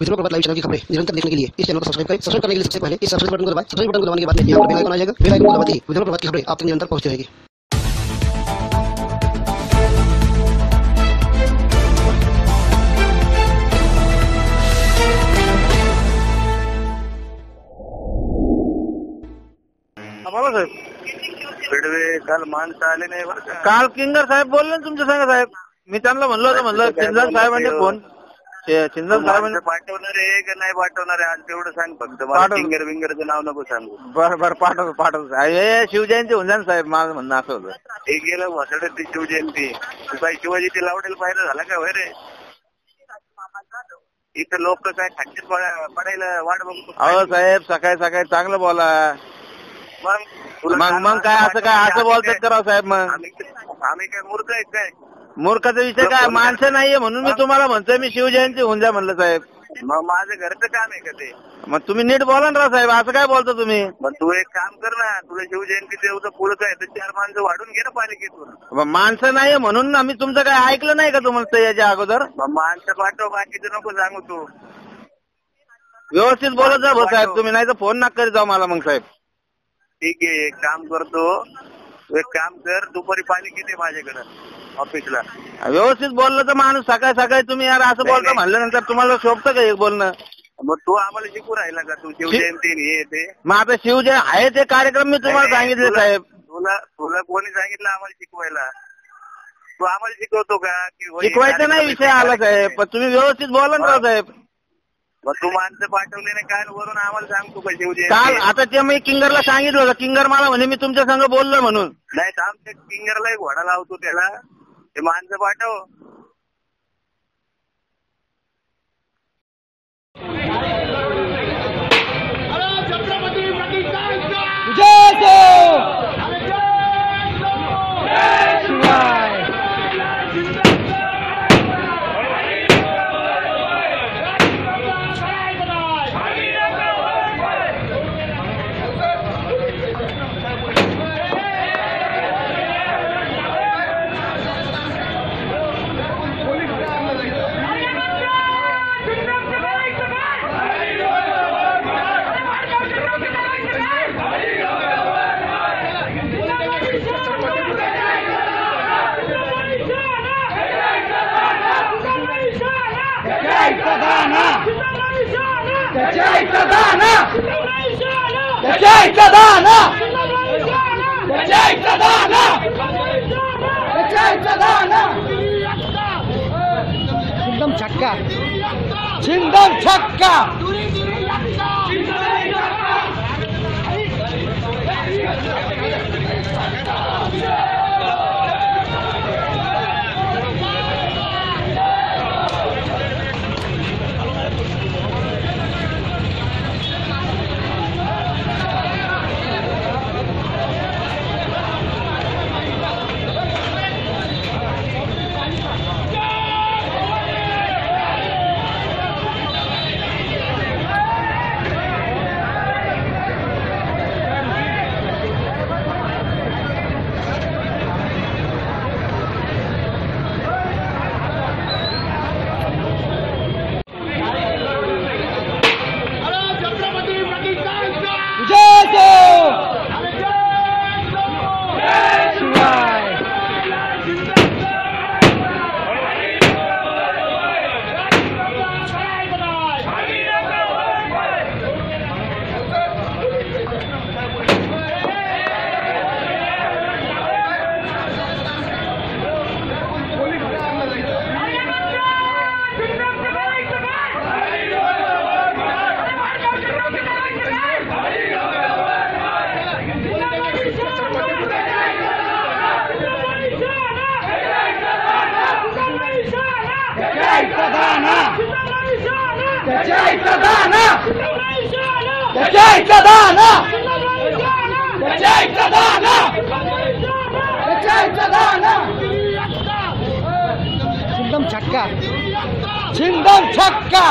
विधानसभा प्रभात live channel की खबरें निरंतर देखने के लिए इस चैनल को सब्सक्राइब करें। सब्सक्राइब करने के लिए सबसे पहले इस सब्सक्राइब बटन को दबाएं। सब्सक्राइब बटन को दबाने के बाद यहाँ पर बेल आइकन आ जाएगा। बेल आइकन को दबाते ही विधानसभा प्रभात की खबरें आप तक निरंतर पहुंचती रहेगी। बोला साहेब, पेडवे काल माणसं आले नाही बरं का. काल किंगर साहेब बोलले ना तुमच्या संग साहेब. मी त्यांना म्हणलं चिंदल साहेबांनी फोन चिंदल साहेबांनी पाठवणार आहे का नाही पाठवणार आहे आज तेवढं सांग फक्त. मला किंगर विंगरचं नाव नको सांगू. बरं पाठवतो हे शिवजयंती होऊन जाईल साहेब. माझं म्हणणं असं होतं हे गेलं वसडत ती शिवजयंती. तू काय शिवाजी ते लावडेल पाहिलं झालं का होय रे. इथं लोक काय खांचीत पडायला वाट बघतो. अहो साहेब सकाळी सकाळी चांगलं बोला. मग काय असं बोलतात करावं साहेब. मग आम्ही काय मूर्ख आहेत काय. मूर्खाचा विषय काय माणसं नाहीये म्हणून मी तुम्हाला म्हणतोय मी शिवजयंती होऊन द्या म्हणलं साहेब. मग माझं घरचं काम आहे का ते. मग तुम्ही नीट बोला ना साहेब. असं काय बोलता तुम्ही. मग तू एक काम कर ना. तुला शिवजयंतीचं एवढं पुढं काय तर 4 माणसं वाढून घे ना पालिकेतून. माणसं नाहीये म्हणून आम्ही तुमचं काय ऐकलं नाही का तुम्हाला याच्या अगोदर. मग माणसं पाठव बाकीचं नको सांगू तू. व्यवस्थित बोलत जा भाऊ साहेब तुम्ही. नाही तर फोन नका करीत जाऊ मला मग साहेब. ठीक आहे एक काम करतो. एक काम कर दुपारी पालिकेत ये माझ्याकडे ऑफिसला. व्यवस्थित बोललं तर माणूस सकाळी सकाळी तुम्ही यार असं बोलता म्हणल्यानंतर तुम्हाला शोभतं का एक बोलणं. मग तू आम्हाला शिकू राहिला का तू शिवजयंती हे ते. मग आता शिवजय आहे ते कार्यक्रम मी तुम्हाला सांगितले साहेब. तुला कोणी सांगितलं आम्हाला शिकवायला. तू आम्हाला शिकवतो का. शिकवायचा नाही विषय आला साहेब. पण तुम्ही व्यवस्थित बोला ना साहेब. मग तू माणसं पाठवले नाही काय वरून आम्हाला सांगतो का शिवजयंती. काल आता ते मी किंगरला सांगितलं होतं. किंगर मला म्हणे मी तुमच्या संग बोललो म्हणून. नाही तर आमच्या किंगरला एक घोडा लावतो त्याला. ते माणसं पाठव. छिंदम छक्का छिंदम छक्का